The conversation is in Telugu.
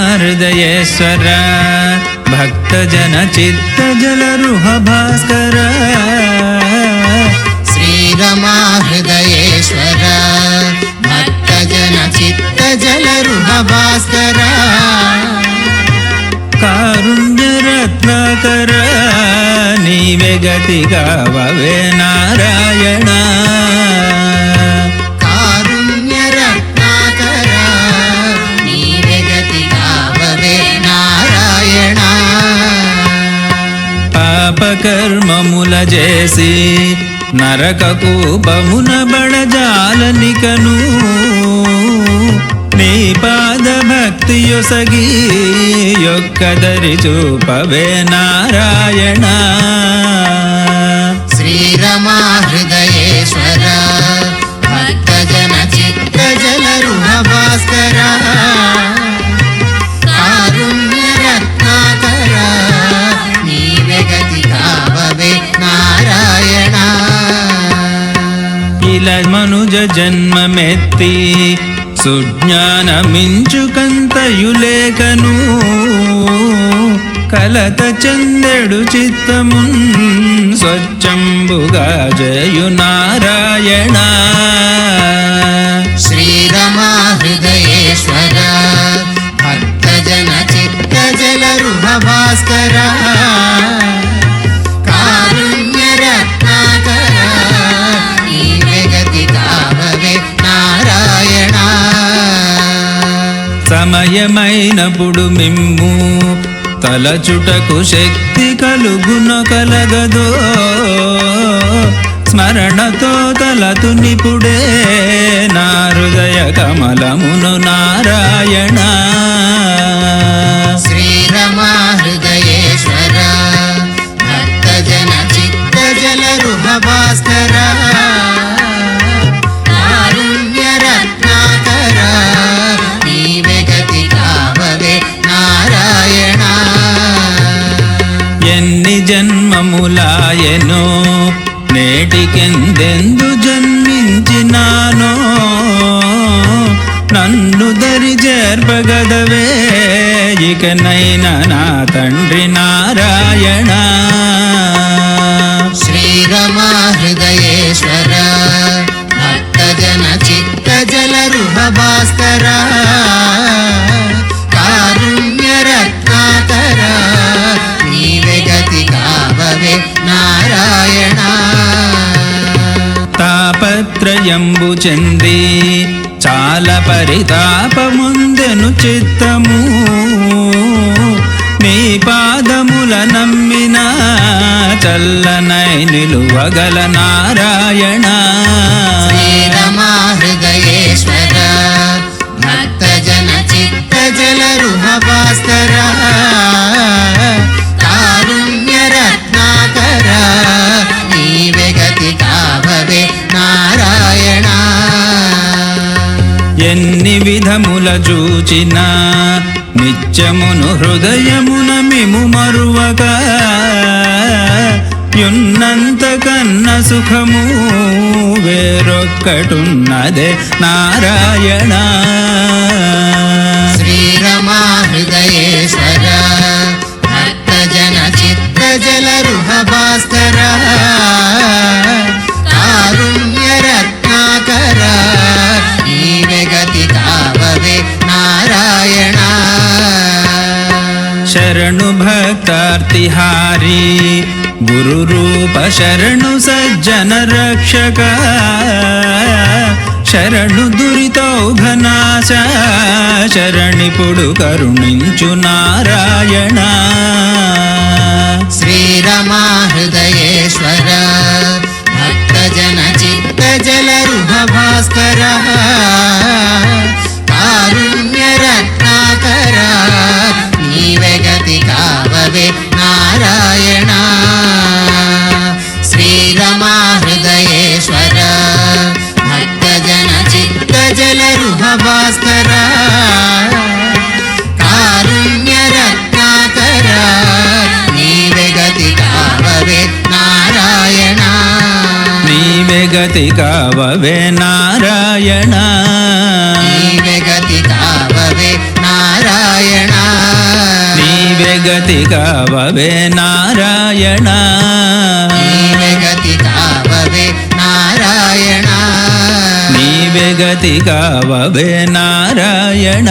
శ్రీరమహృదయేశ్వర భక్తజన చిత్తజలరుహ భాస్కర శ్రీరమహృదయేశ్వర భక్తజన చిత్తజలరుహ భాస్కర కారుణ్యరత్నాకర నీవే గతిగావవే నారాయణ కారుణ్యరత్నాకర నీవే గతిగావవే నారాయణ పాపకర్మముల చేసి నరక కూపమున బడజాలనికను నీ పాద భక్తియొసగి యొక్కదరి చూపవే నారాయణ శ్రీరమహృదయేశ్వర భక్తజన చిత్తజలరుహ భాస్కర కారుణ్యరత్నాకర నీవే గతిగావవే నారాయణ ఇలా మనుజ జన్మమెత్తి సుజ్ఞానమించుకంతయులేకను కలత చందెడు చిత్తమున్ స్వచ్ఛంబుగా జయు నారాయణ శ్రీరమహృదయేశ్వర భక్తజన చిత్తజలరుహ భాస్కర కారుణ్యరత్నాకర నీవే గతిగావవే నారాయణ సమయమైనప్పుడు మిమ్ము తలచుటకు శక్తి కలుగున కలగదో స్మరణతో తలతు నిపుడే నా హృదయ కమలమును నారాయణ శ్రీరమహృదయేశ్వర భక్తజన చిత్తజలరుహ భాస్కర కారుణ్యరత్నాకర నీవే గతిగావవే నారాయణ ఎన్ని జన్మములాయనో నేటికెందెందు జన్మించినానో నన్ను దరి చేర్పగదవే ఇకనైనా నా తండ్రి నారాయణ శ్రీరమహృదయేశ్వర భక్తజన చిత్తజలరుహ భాస్కర కారుణ్యరత్నాకర నీవే గతిగావవే నారాయణ తాపత్రయంబు చెంది చాలా పరితాపముందెను చిత్తము నీ పాదముల నమ్మిన చల్లనై నిలువగల నారాయణ శ్రీరమహృదయేశ్వర భక్తజన చిత్తజలరుహ భాస్కర కారుణ్యరత్నాకర నీవే గతిగావవే నారాయణ ఎన్ని విధముల చూచిన నిత్యమును హృదయమున మిము మరువక యున్నంత కన్న సుఖము వేరొక్కటున్నదే నారాయణ శ్రీరమహృదయేశ్వర భక్తజన చిత్తజలరుహ భాస్కర కారుణ్యరత్నాకర నీవే గతిగావవే నారాయణ శరణు భక్తార్తిహారి గురు రూప శరణు సజ్జన రక్షక శరణు దురితౌఘనాశ శరణిపుడు కరుణించు నారాయణ శ్రీరమహృదయేశ్వర భక్తజన చిత్తజలరుహ భాస్కర కారుణ్యరత్నాకర నీవే గతిగావవే నారాయణ శ్రీరమహృదయేశ్వర భక్తజన చిత్తజలరుహ భాస్కర కారుణ్యరత్నాకర నీవే గతిగావవే నారాయణ నీవే గతిగావవే నారాయణ నీవే గతిగావవే నారాయణ గతి కావవే నారాయణ నీవే గతి కావవే నారాయణ నీవే గతి కావవే నారాయణ